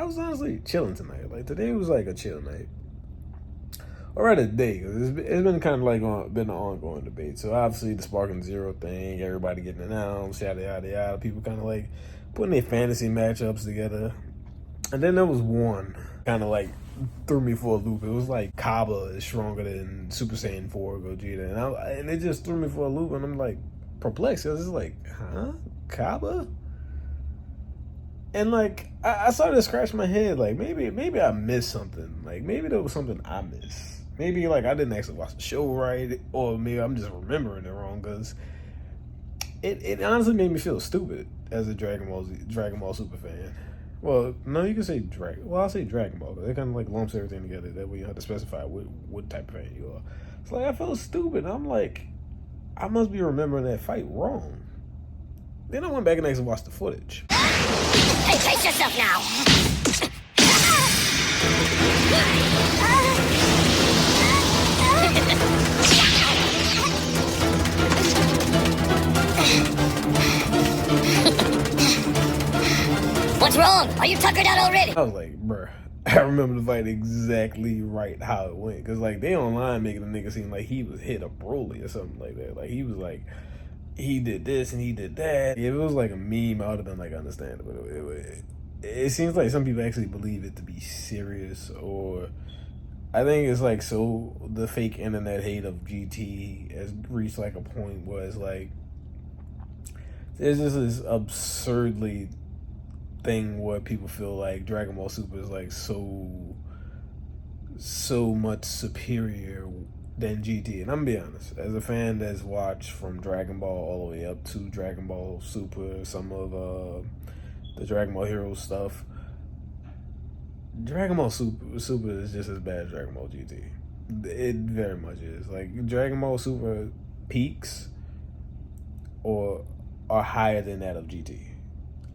I was honestly chilling tonight. Like today was like a chill night. Or rather day, because it's been kind of like been an ongoing debate. So obviously the Sparking Zero thing, everybody getting announced, yada yada yada. People kind of like putting their fantasy matchups together. And then there was one kind of like threw me for a loop. It was like Cabba is stronger than Super Saiyan 4 Gogeta, and it just threw me for a loop. And I'm like perplexed. I was just like, huh, Cabba? And like I started to scratch my head. Like maybe I missed something. Like maybe there was something I missed. Maybe like I didn't actually watch the show right, or maybe I'm just remembering it wrong. Because it honestly made me feel stupid as a Dragon Ball Super fan. Well, no, you can say Dragon. Well, I'll say Dragon Ball because it kind of like lumps everything together. That way you don't have to specify what type of fan you are. It's like I felt stupid. I'm like, I must be remembering that fight wrong. Then I went back and actually watched the footage. Hey, face yourself now! What's wrong? Are you tuckered out already? I was like, bruh, I remember the fight exactly right how it went. Because, like, they online making the nigga seem like he was hit a Broly or something like that. Like, he was like, he did this and he did that. If it was like a meme, I would have been like, understandable. It seems like some people actually believe it to be serious, or I think it's like, so the fake internet hate of GT has reached like a point where it's like, there's just this absurdly thing where people feel like Dragon Ball Super is like so much superior than GT. And I'm gonna be honest, as a fan that's watched from Dragon Ball all the way up to Dragon Ball Super, some of the Dragon Ball Heroes stuff, Dragon Ball Super is just as bad as Dragon Ball GT. It very much is. Like, Dragon Ball Super peaks or are higher than that of GT.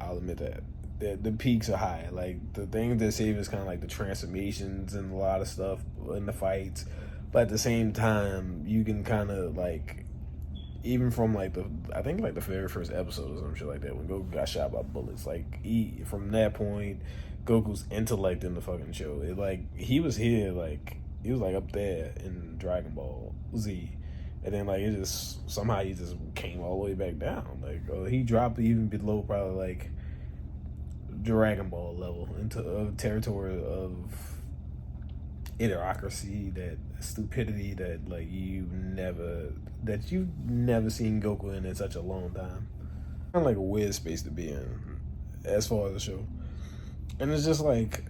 I'll admit that. The peaks are high. Like, the thing that save is kind of like the transformations and a lot of stuff in the fights. But at the same time, you can kind of like, even from like I think like the very first episode or some shit like that, when Goku got shot by bullets, like from that point, Goku's intellect in the fucking show, it like he was here, like he was like up there in Dragon Ball Z, and then like it just somehow he just came all the way back down. Like he dropped even below probably like Dragon Ball level into a territory of idiocracy, that stupidity that like you've never seen Goku in such a long time. Kind of like a weird space to be in as far as the show. And it's just like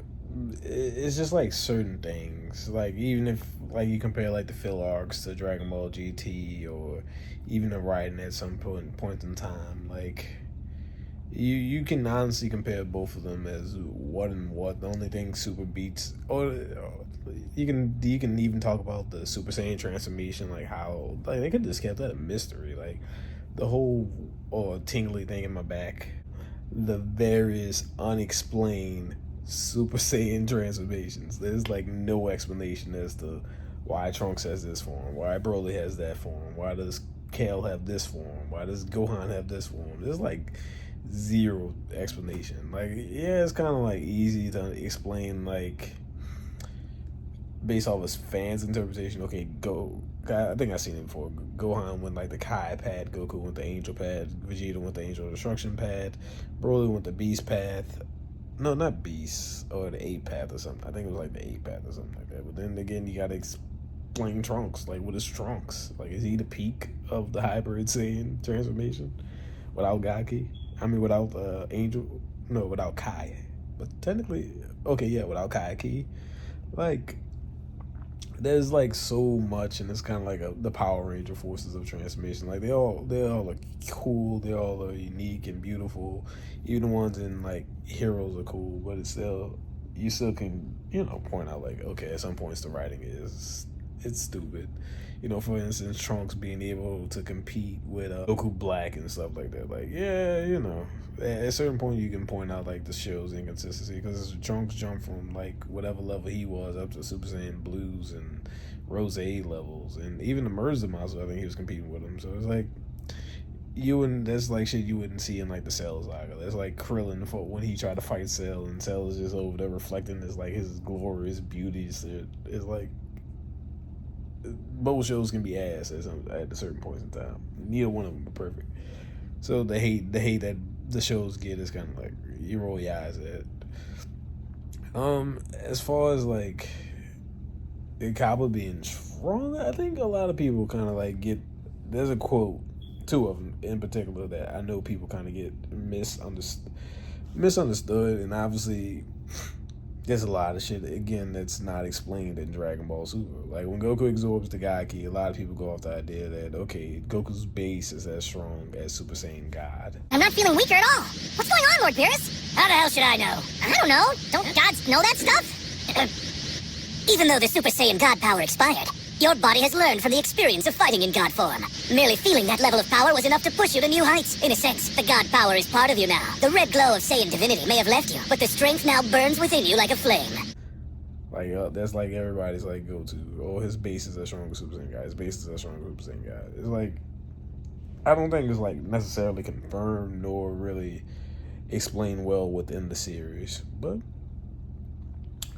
certain things, like even if like you compare like the fill arcs to Dragon Ball GT, or even the writing at some point in time, like you can honestly compare both of them as what and what. The only thing Super beats, or you can even talk about the Super Saiyan transformation, like how like they could just kept that a mystery, like the whole tingly thing in my back, the various unexplained Super Saiyan transformations. There's like no explanation as to why Trunks has this form, why Broly has that form, why does Kale have this form, why does Gohan have this form. There's like zero explanation. Like, yeah, it's kind of like easy to explain, like based off his fans' interpretation. Okay, I think I've seen it before. Gohan went like the Kai pad, Goku went the Angel pad, Vegeta went the Angel Destruction pad, Broly went the Beast path. No, not Beast, or the 8 path or something. I think it was like the 8 path or something like that. But then again, you gotta explain Trunks. Like, what is Trunks? Like, is he the peak of the hybrid Saiyan transformation without Gaki? I mean, without Angel? No, without Kai. But technically, okay, yeah, without Kai Ki. Like, there's like so much, and it's kind of like the Power Ranger forces of transformation. Like they all are cool, they all are unique and beautiful. Even the ones in like Heroes are cool, but you still can point out like, okay, at some points the writing it's stupid. For instance, Trunks being able to compete with Goku Black and stuff like that. Like, yeah, at a certain point you can point out like the show's inconsistency, because Trunks jumped from like whatever level he was up to Super Saiyan Blues and Rose levels, and even the Merza monster, I think he was competing with him. So it's like you wouldn't. That's like shit you wouldn't see in like the Cell saga. That's like Krillin for when he tried to fight Cell, and Cell is just over there reflecting his like his glorious beauty. It's like both shows can be ass at a certain point in time. Neither one of them are perfect. So the hate that the shows get is kind of like you roll your eyes at. As far as like Cabba being strong, I think a lot of people kind of like get. There's a quote, two of them in particular, that I know people kind of get misunderstood, and obviously there's a lot of shit again that's not explained in Dragon Ball Super. Like when Goku absorbs the God Ki, a lot of people go off the idea that okay, Goku's base is as strong as Super Saiyan God. I'm not feeling weaker at all. What's going on, Lord Beerus? How the hell should I know? I don't know. Don't gods know that stuff? Even though the Super Saiyan God power expired, your body has learned from the experience of fighting in God form. Merely feeling that level of power was enough to push you to new heights. In a sense, the God power is part of you now. The red glow of Saiyan divinity may have left you, but the strength now burns within you like a flame. Like, that's like everybody's like go-to. Oh, his base is as strong as Super Saiyan God. His base is as strong as Super Saiyan God. It's like, I don't think it's like necessarily confirmed nor really explained well within the series. But,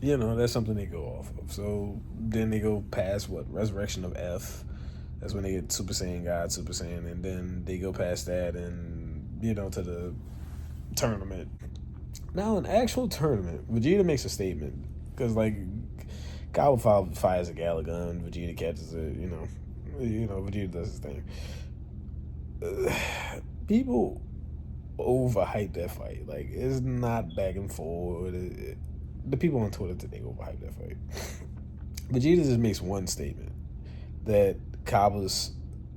you know, that's something they go off of. So then they go past Resurrection of F. That's when they get Super Saiyan God, Super Saiyan, and then they go past that and, you know, to the tournament. Now, an actual tournament, Vegeta makes a statement. Because, like, Cabba fires a Gala gun, Vegeta catches it, you know, Vegeta does his thing. People overhype that fight. Like, it's not back and forth. The people on Twitter today overhype that fight. Vegeta just makes one statement that Cabba's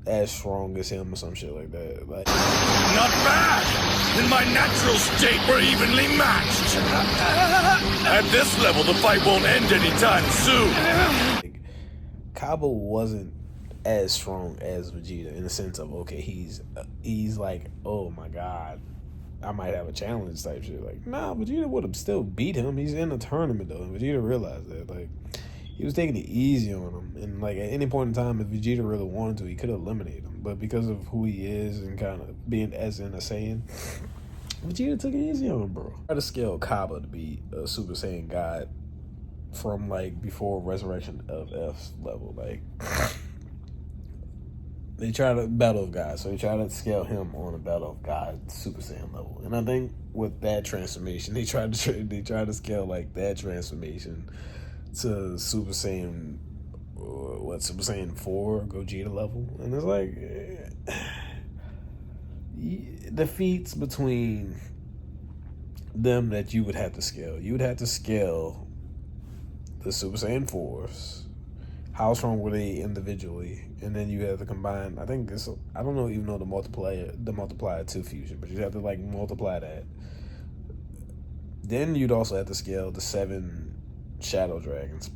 as strong as him or some shit like that. Like, not bad! In my natural state, we're evenly matched! At this level, the fight won't end anytime soon! Like, Cabba wasn't as strong as Vegeta in the sense of, okay, he's like, oh my god, I might have a challenge type shit. Like, nah, Vegeta would have still beat him. He's in a tournament though, and Vegeta realized that. Like, he was taking it easy on him, and like at any point in time, if Vegeta really wanted to, he could have eliminated him. But because of who he is and kind of being as in a Saiyan, Vegeta took it easy on him, bro. Try to scale Cabba to be a Super Saiyan God from like before Resurrection of F's level. Like, they try to Battle of God, so they try to scale him on a Battle of God Super Saiyan level. And I think with that transformation, they tried to scale like that transformation to Super Saiyan, Super Saiyan 4 Gogeta level, and it's like the feats between them that you would have to scale. You would have to scale the Super Saiyan 4s. How strong were they individually? And then you have to combine, I think this, I don't know even know the multiplier to fusion, but you have to like multiply that. Then you'd also have to scale the 7 Shadow Dragons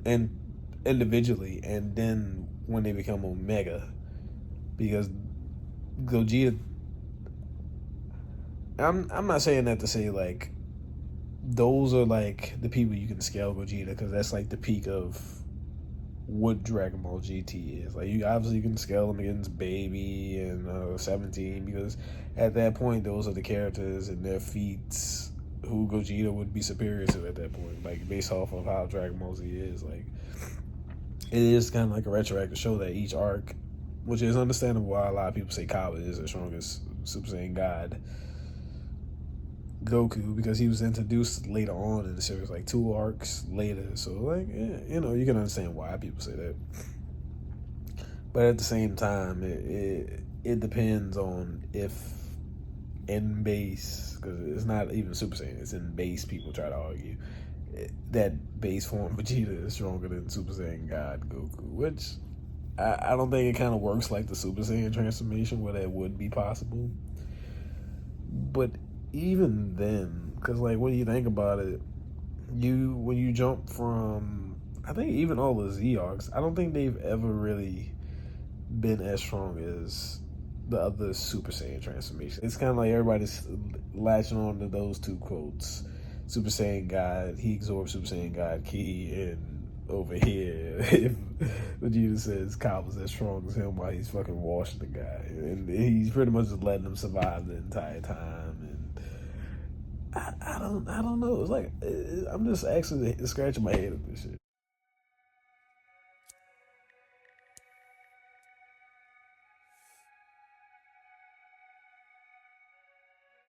and individually, and then when they become Omega, because Gogeta, I'm not saying that to say like those are like the people you can scale Gogeta, because that's like the peak of what Dragon Ball GT is. Like, you obviously can scale them against Baby and 17, because at that point those are the characters and their feats who Gogeta would be superior to at that point, like based off of how Dragon Ball Z is. Like, it is kind of like a retroactive show that each arc, which is understandable why a lot of people say Cabba is the strongest Super Saiyan God Goku, because he was introduced later on in the series, like 2 arcs later. So like, yeah, you know, you can understand why people say that. But at the same time, it depends on if in base, because it's not even Super Saiyan, it's in base, people try to argue that base form Vegeta is stronger than Super Saiyan God Goku, which I don't think it kind of works like the Super Saiyan transformation where that would be possible. But even then, because like when you think about it, when you jump from, I think even all the Z arcs, I don't think they've ever really been as strong as the other Super Saiyan transformation. It's kind of like everybody's latching on to those 2 quotes. Super Saiyan God, he absorbs Super Saiyan God Ki, and over here if Vegeta says Cabba's as strong as him while he's fucking washing the guy, and he's pretty much just letting him survive the entire time. And I don't know. It's like I'm just actually scratching my head at this shit.